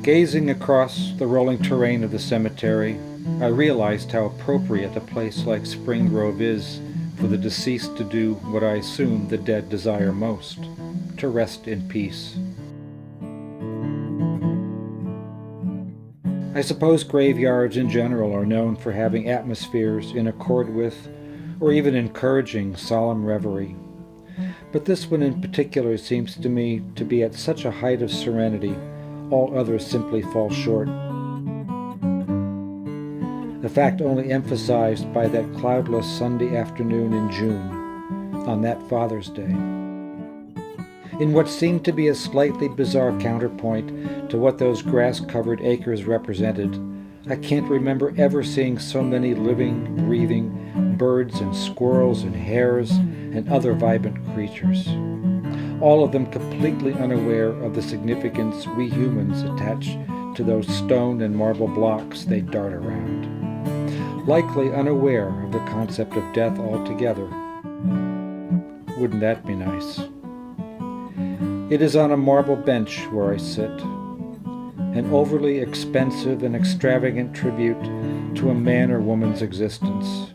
Gazing across the rolling terrain of the cemetery, I realized how appropriate a place like Spring Grove is for the deceased to do what I assume the dead desire most, to rest in peace. I suppose graveyards in general are known for having atmospheres in accord with, or even encouraging, solemn reverie. But this one in particular seems to me to be at such a height of serenity, all others simply fall short. A fact only emphasized by that cloudless Sunday afternoon in June, on that Father's Day. In what seemed to be a slightly bizarre counterpoint to what those grass-covered acres represented, I can't remember ever seeing so many living, breathing birds and squirrels and hares and other vibrant creatures, all of them completely unaware of the significance we humans attach to those stone and marble blocks they dart around, likely unaware of the concept of death altogether. Wouldn't that be nice? It is on a marble bench where I sit, an overly expensive and extravagant tribute to a man or woman's existence,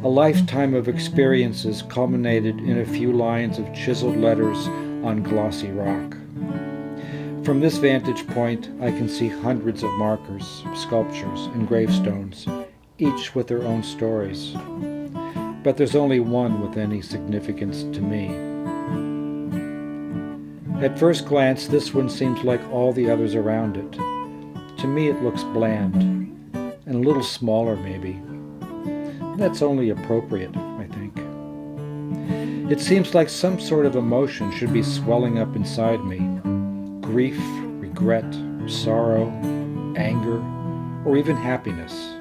a lifetime of experiences culminated in a few lines of chiseled letters on glossy rock. From this vantage point, I can see hundreds of markers, sculptures, and gravestones, each with their own stories. But there's only one with any significance to me. At first glance, this one seems like all the others around it. To me, it looks bland, and a little smaller maybe. That's only appropriate, I think. It seems like some sort of emotion should be swelling up inside me. Grief, regret, sorrow, anger, or even happiness.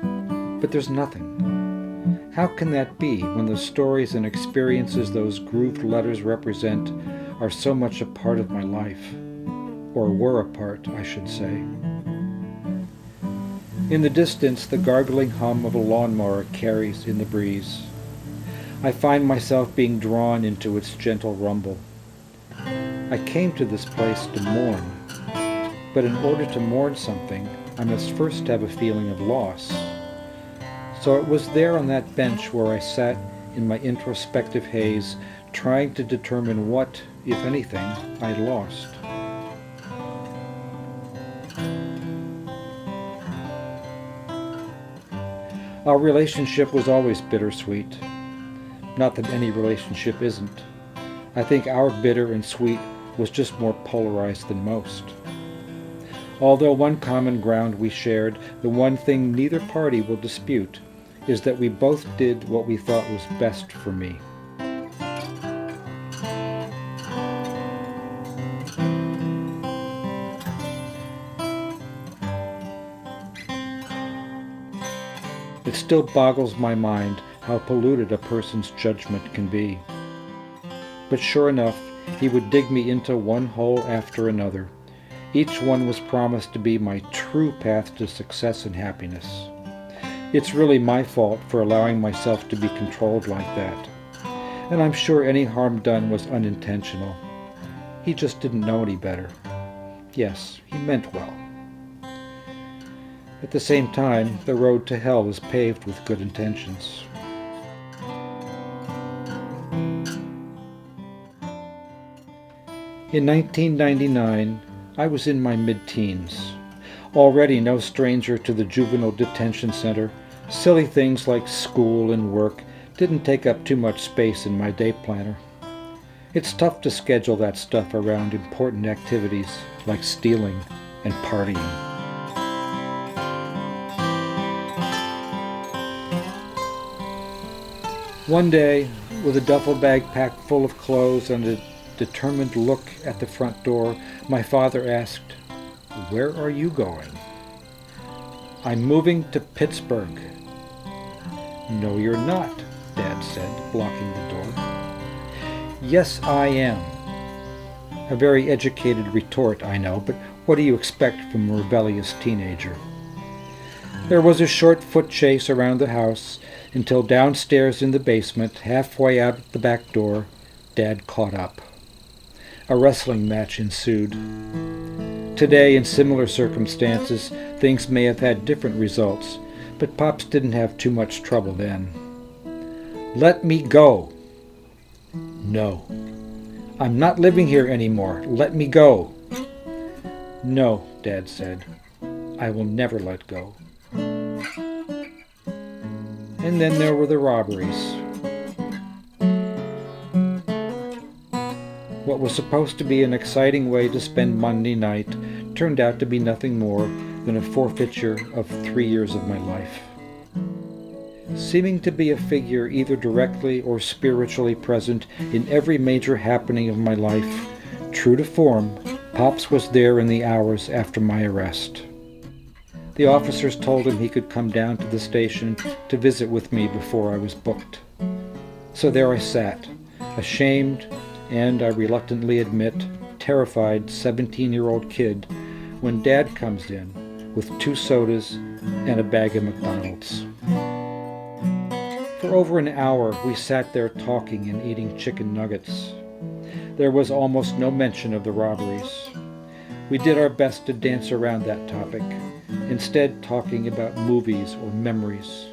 But there's nothing. How can that be when the stories and experiences those grooved letters represent are so much a part of my life? Or were a part, I should say. In the distance, the gargling hum of a lawnmower carries in the breeze. I find myself being drawn into its gentle rumble. I came to this place to mourn, but in order to mourn something, I must first have a feeling of loss. So it was there on that bench where I sat in my introspective haze, trying to determine what, if anything, I'd lost. Our relationship was always bittersweet. Not that any relationship isn't. I think our bitter and sweet was just more polarized than most. Although one common ground we shared, the one thing neither party will dispute is that we both did what we thought was best for me. It still boggles my mind how polluted a person's judgment can be. But sure enough, he would dig me into one hole after another. Each one was promised to be my true path to success and happiness. It's really my fault for allowing myself to be controlled like that. And I'm sure any harm done was unintentional. He just didn't know any better. Yes, he meant well. At the same time, the road to hell is paved with good intentions. In 1999, I was in my mid-teens. Already no stranger to the juvenile detention center, silly things like school and work didn't take up too much space in my day planner. It's tough to schedule that stuff around important activities like stealing and partying. One day, with a duffel bag packed full of clothes and a determined look at the front door, my father asked, "Where are you going?" "I'm moving to Pittsburgh." "No, you're not," Dad said, blocking the door. "Yes, I am." A very educated retort, I know, but what do you expect from a rebellious teenager? There was a short foot chase around the house until downstairs in the basement, halfway out the back door, Dad caught up. A wrestling match ensued. Today, in similar circumstances, things may have had different results, but Pops didn't have too much trouble then. "Let me go." "No." "I'm not living here anymore. Let me go." "No," Dad said. "I will never let go." And then there were the robberies. What was supposed to be an exciting way to spend Monday night turned out to be nothing more than a forfeiture of 3 years of my life. Seeming to be a figure either directly or spiritually present in every major happening of my life, true to form, Pops was there in the hours after my arrest. The officers told him he could come down to the station to visit with me before I was booked. So there I sat, ashamed and, I reluctantly admit, terrified 17-year-old kid when Dad comes in with 2 sodas and a bag of McDonald's. For over an hour we sat there talking and eating chicken nuggets. There was almost no mention of the robberies. We did our best to dance around that topic, instead talking about movies or memories.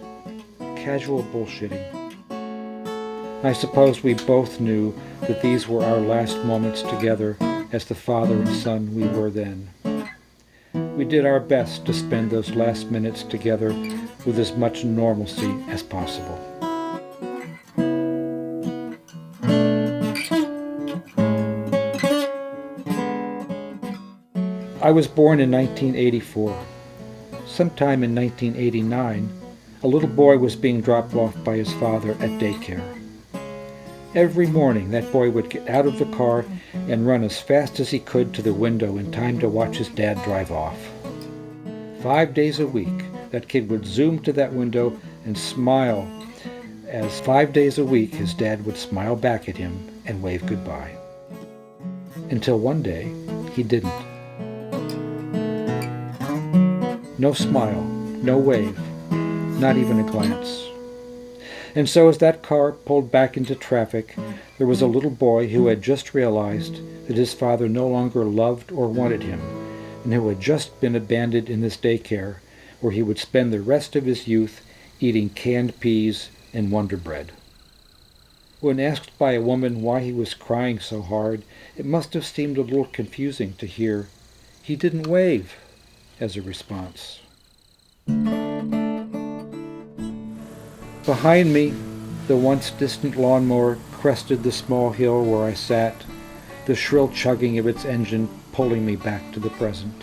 Casual bullshitting. I suppose we both knew that these were our last moments together as the father and son we were then. We did our best to spend those last minutes together with as much normalcy as possible. I was born in 1984. Sometime in 1989, a little boy was being dropped off by his father at daycare. Every morning, that boy would get out of the car and run as fast as he could to the window in time to watch his dad drive off. 5 days a week, that kid would zoom to that window and smile as 5 days a week his dad would smile back at him and wave goodbye. Until one day, he didn't. No smile, no wave, not even a glance. And so as that car pulled back into traffic, there was a little boy who had just realized that his father no longer loved or wanted him, and who had just been abandoned in this daycare, where he would spend the rest of his youth eating canned peas and Wonder Bread. When asked by a woman why he was crying so hard, it must have seemed a little confusing to hear, "He didn't wave," as a response. Behind me, the once distant lawnmower crested the small hill where I sat, the shrill chugging of its engine pulling me back to the present.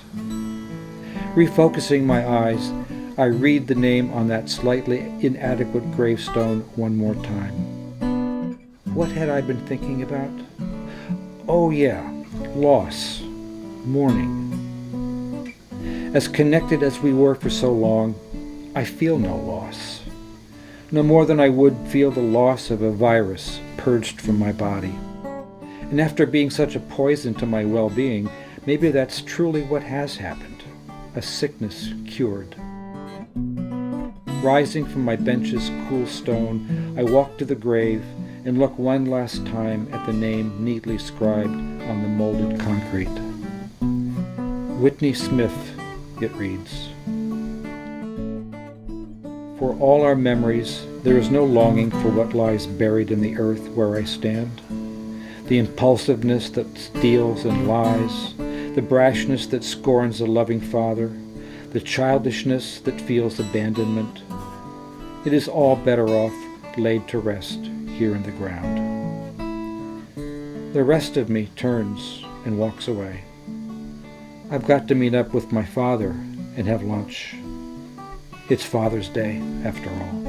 Refocusing my eyes, I read the name on that slightly inadequate gravestone one more time. What had I been thinking about? Oh yeah, loss, mourning. As connected as we were for so long, I feel no loss. No more than I would feel the loss of a virus purged from my body. And after being such a poison to my well-being, maybe that's truly what has happened, a sickness cured. Rising from my bench's cool stone, I walk to the grave and look one last time at the name neatly scribed on the molded concrete. Whitney Smith, it reads. For all our memories, there is no longing for what lies buried in the earth where I stand. The impulsiveness that steals and lies, the brashness that scorns a loving father, the childishness that feels abandonment. It is all better off laid to rest here in the ground. The rest of me turns and walks away. I've got to meet up with my father and have lunch. It's Father's Day, after all.